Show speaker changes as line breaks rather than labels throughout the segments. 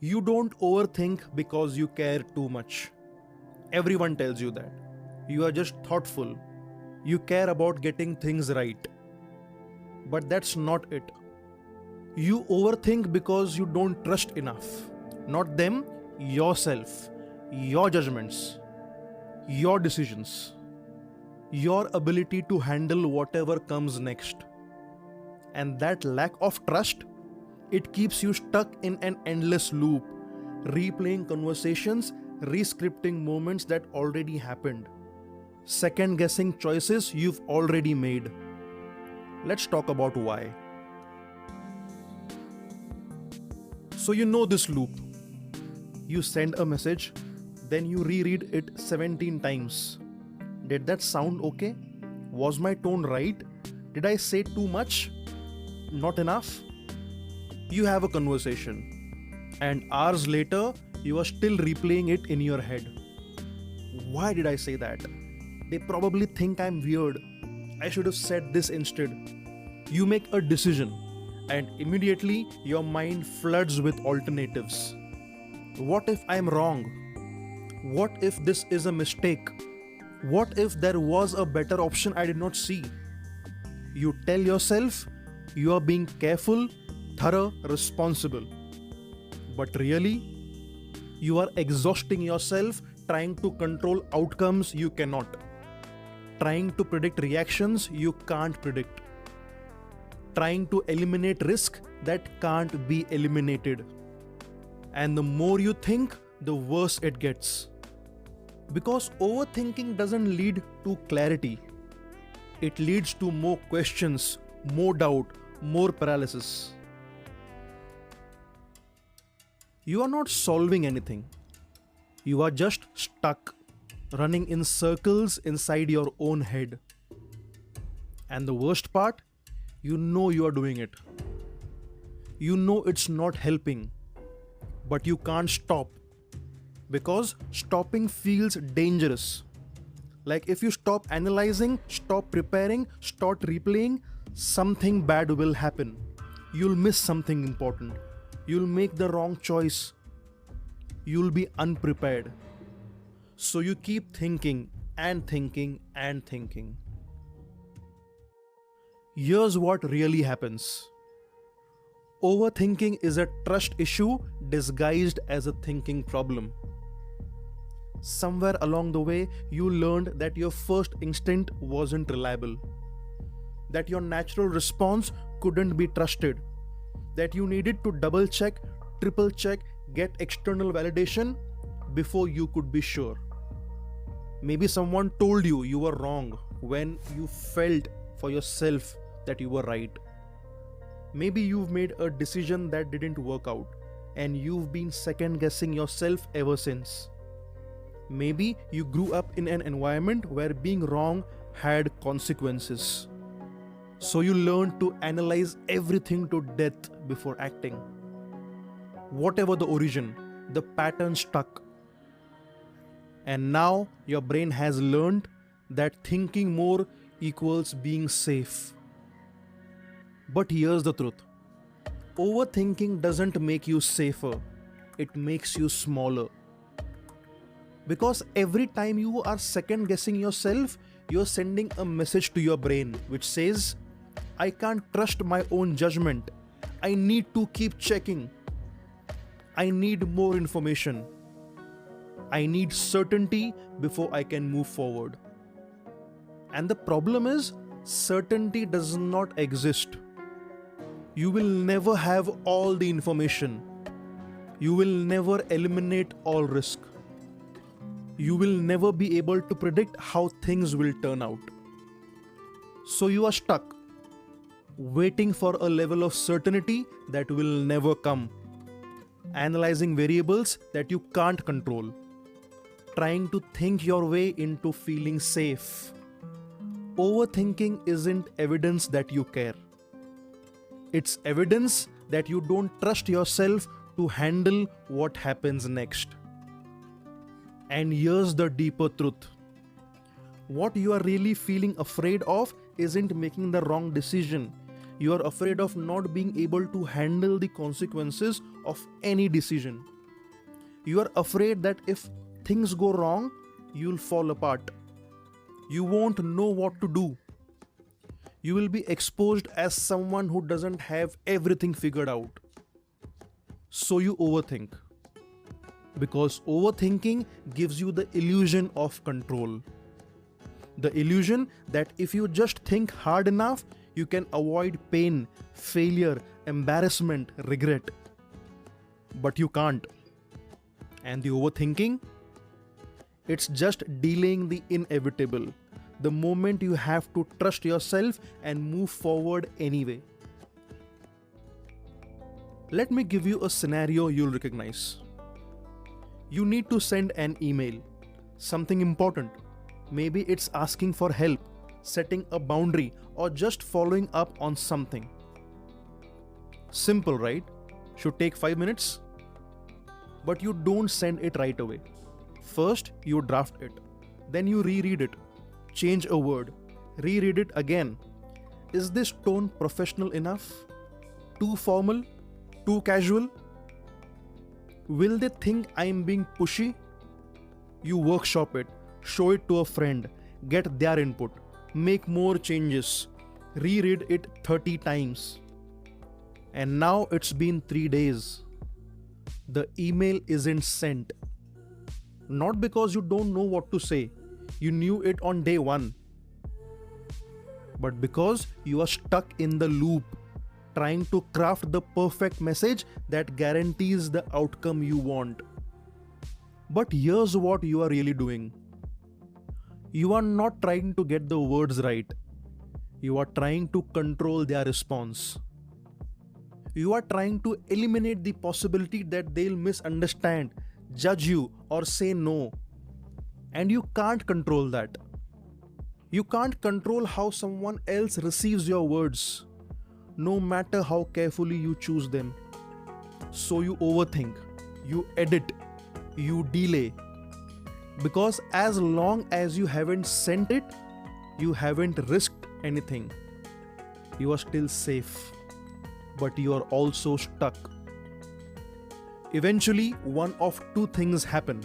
You don't overthink because you care too much. Everyone tells you that. You are just thoughtful. You care about getting things right. But that's not it. You overthink because you don't trust enough. Not them, yourself, your judgments, your decisions, your ability to handle whatever comes next. And that lack of trust, it keeps you stuck in an endless loop, replaying conversations, rescripting moments that already happened, second guessing choices you've already made. Let's talk about why. So, you know this loop. You send a message, then you reread it 17 times. Did that sound okay? Was my tone right? Did I say too much? Not enough? You have a conversation, and hours later, you are still replaying it in your head. Why did I say that? They probably think I'm weird. I should have said this instead. You make a decision, and immediately your mind floods with alternatives. What if I'm wrong? What if this is a mistake? What if there was a better option I did not see? You tell yourself you are being careful, thorough, responsible. But really, you are exhausting yourself trying to control outcomes you cannot, trying to predict reactions you can't predict, trying to eliminate risk that can't be eliminated. And the more you think, the worse it gets. Because overthinking doesn't lead to clarity. It leads to more questions, more doubt, more paralysis. You are not solving anything. You are just stuck, running in circles inside your own head. And the worst part, you know you are doing it. You know it's not helping, but you can't stop. Because stopping feels dangerous. Like if you stop analyzing, stop preparing, start replaying, something bad will happen. You'll miss something important. You'll make the wrong choice. You'll be unprepared. So you keep thinking and thinking and thinking. Here's what really happens. Overthinking is a trust issue disguised as a thinking problem. Somewhere along the way, you learned that your first instinct wasn't reliable, that your natural response couldn't be trusted, that you needed to double check, triple check, get external validation before you could be sure. Maybe someone told you you were wrong when you felt for yourself that you were right. Maybe you've made a decision that didn't work out and you've been second guessing yourself ever since. Maybe you grew up in an environment where being wrong had consequences. So you learned to analyze everything to death before acting. Whatever the origin, the pattern stuck. And now your brain has learned that thinking more equals being safe. But here's the truth. Overthinking doesn't make you safer. It makes you smaller. Because every time you are second guessing yourself, you're sending a message to your brain which says, I can't trust my own judgment. I need to keep checking. I need more information. I need certainty before I can move forward. And the problem is, certainty does not exist. You will never have all the information. You will never eliminate all risk. You will never be able to predict how things will turn out. So you are stuck, waiting for a level of certainty that will never come, analyzing variables that you can't control, trying to think your way into feeling safe. Overthinking isn't evidence that you care. It's evidence that you don't trust yourself to handle what happens next. And here's the deeper truth. What you are really feeling afraid of isn't making the wrong decision. You are afraid of not being able to handle the consequences of any decision. You are afraid that if things go wrong, you'll fall apart. You won't know what to do. You will be exposed as someone who doesn't have everything figured out. So you overthink. Because overthinking gives you the illusion of control. The illusion that if you just think hard enough, you can avoid pain, failure, embarrassment, regret. But you can't. And the overthinking? It's just delaying the inevitable. The moment you have to trust yourself and move forward anyway. Let me give you a scenario you'll recognize. You need to send an email. Something important. Maybe it's asking for help, setting a boundary, or just following up on something. Simple, right? Should take 5 minutes. But you don't send it right away. First, you draft it. Then you reread it. Change a word. Reread it again. Is this tone professional enough? Too formal? Too casual? Will they think I'm being pushy? You workshop it. Show it to a friend. Get their input. Make more changes. Reread it 30 times. And now it's been 3 days. The email isn't sent. Not because you don't know what to say. You knew it on day 1. But because you are stuck in the loop, trying to craft the perfect message that guarantees the outcome you want. But here's what you are really doing. You are not trying to get the words right. You are trying to control their response. You are trying to eliminate the possibility that they'll misunderstand, judge you, or say no. And you can't control that. You can't control how someone else receives your words, no matter how carefully you choose them. So you overthink, you edit, you delay. Because as long as you haven't sent it, you haven't risked anything. You are still safe, but you are also stuck. Eventually, one of 2 things happen.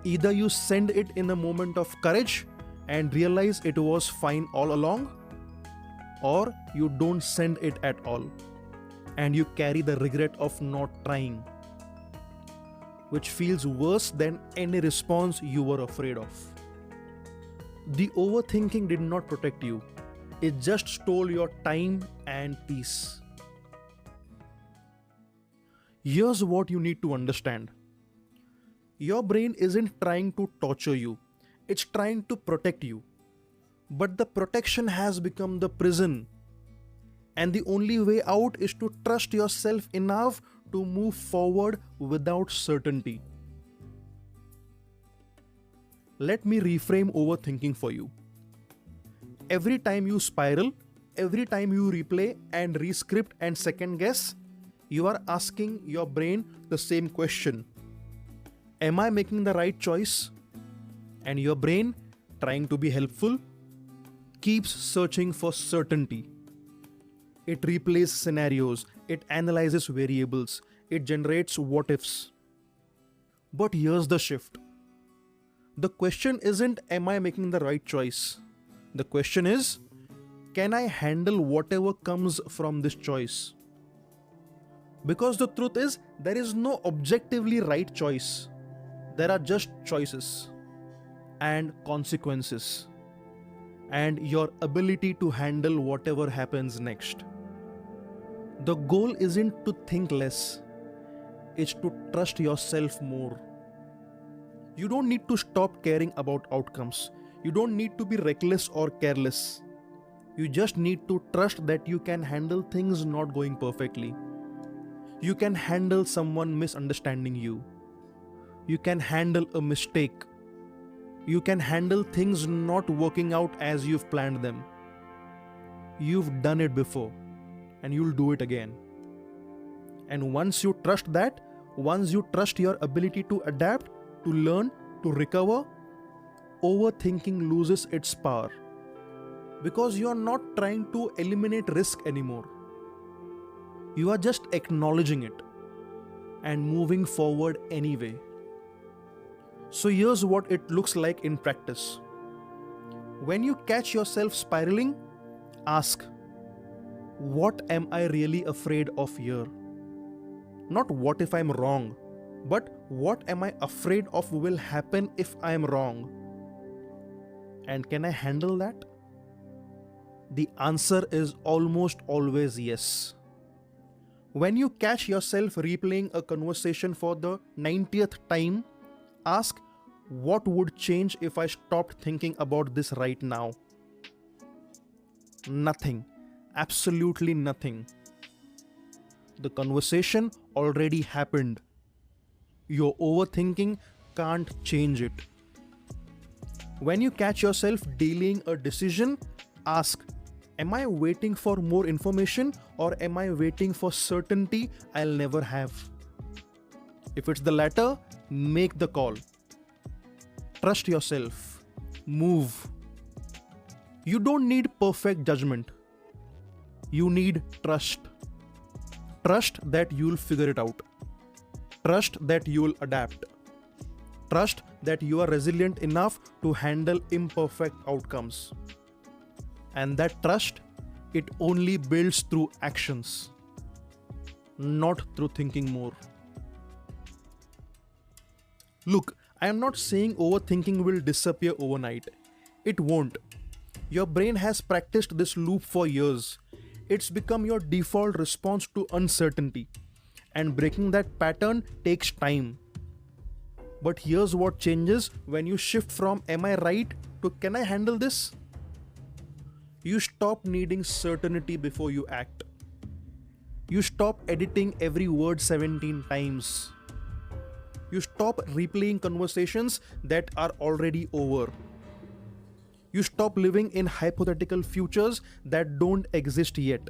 Either you send it in a moment of courage and realize it was fine all along, or you don't send it at all and you carry the regret of not trying, which feels worse than any response you were afraid of. The overthinking did not protect you. It just stole your time and peace. Here's what you need to understand. Your brain isn't trying to torture you. It's trying to protect you. But the protection has become the prison. And the only way out is to trust yourself enough to move forward without certainty. Let me reframe overthinking for you. Every time you spiral, every time you replay and rescript and second guess, you are asking your brain the same question. Am I making the right choice? And your brain, trying to be helpful, keeps searching for certainty. It replays scenarios, it analyzes variables, it generates what-ifs. But here's the shift. The question isn't, am I making the right choice? The question is, can I handle whatever comes from this choice? Because the truth is, there is no objectively right choice. There are just choices and consequences and your ability to handle whatever happens next. The goal isn't to think less, it's to trust yourself more. You don't need to stop caring about outcomes. You don't need to be reckless or careless. You just need to trust that you can handle things not going perfectly. You can handle someone misunderstanding you. You can handle a mistake. You can handle things not working out as you've planned them. You've done it before, and you'll do it again. And once you trust that, once you trust your ability to adapt, to learn, to recover, overthinking loses its power. Because you are not trying to eliminate risk anymore. You are just acknowledging it and moving forward anyway. So here's what it looks like in practice. When you catch yourself spiraling, ask, what am I really afraid of here? Not what if I'm wrong, but what am I afraid of will happen if I'm wrong? And can I handle that? The answer is almost always yes. When you catch yourself replaying a conversation for the 90th time, ask, what would change if I stopped thinking about this right now? Nothing. Absolutely nothing. The conversation already happened. Your overthinking can't change it. When you catch yourself delaying a decision, ask, am I waiting for more information or am I waiting for certainty I'll never have? If it's the latter, make the call. Trust yourself. Move. You don't need perfect judgment. You need trust. Trust that you'll figure it out. Trust that you'll adapt. Trust that you are resilient enough to handle imperfect outcomes. And that trust, it only builds through actions, not through thinking more. Look, I am not saying overthinking will disappear overnight. It won't. Your brain has practiced this loop for years. It's become your default response to uncertainty. And breaking that pattern takes time. But here's what changes when you shift from am I right to can I handle this? You stop needing certainty before you act. You stop editing every word 17 times. You stop replaying conversations that are already over. You stop living in hypothetical futures that don't exist yet.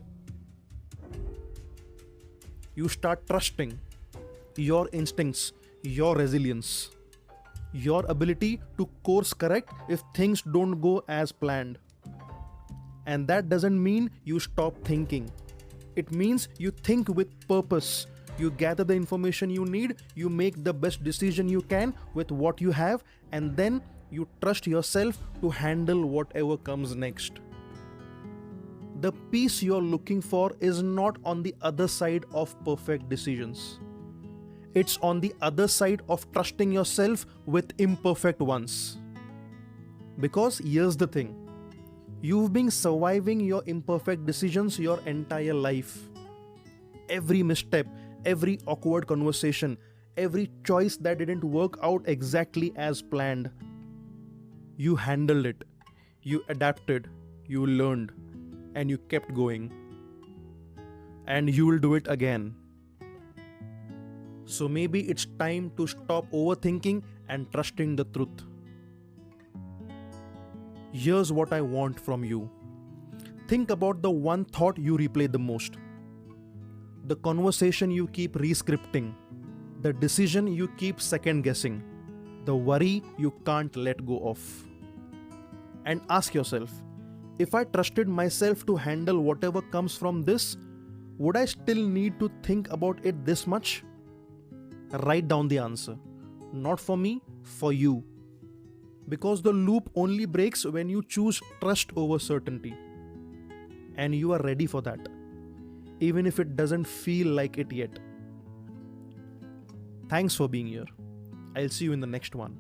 You start trusting your instincts, your resilience, your ability to course correct if things don't go as planned. And that doesn't mean you stop thinking. It means you think with purpose. You gather the information you need, you make the best decision you can with what you have, and then you trust yourself to handle whatever comes next. The peace you're looking for is not on the other side of perfect decisions. It's on the other side of trusting yourself with imperfect ones. Because here's the thing. You've been surviving your imperfect decisions your entire life. Every misstep, every awkward conversation, every choice that didn't work out exactly as planned. You handled it, you adapted, you learned, and you kept going. And you will do it again. So maybe it's time to stop overthinking and trusting the truth. Here's what I want from you. Think about the one thought you replay the most. The conversation you keep re-scripting. The decision you keep second guessing. The worry you can't let go of. And ask yourself, if I trusted myself to handle whatever comes from this, would I still need to think about it this much? Write down the answer. Not for me, for you. Because the loop only breaks when you choose trust over certainty. And you are ready for that, even if it doesn't feel like it yet. Thanks for being here. I'll see you in the next one.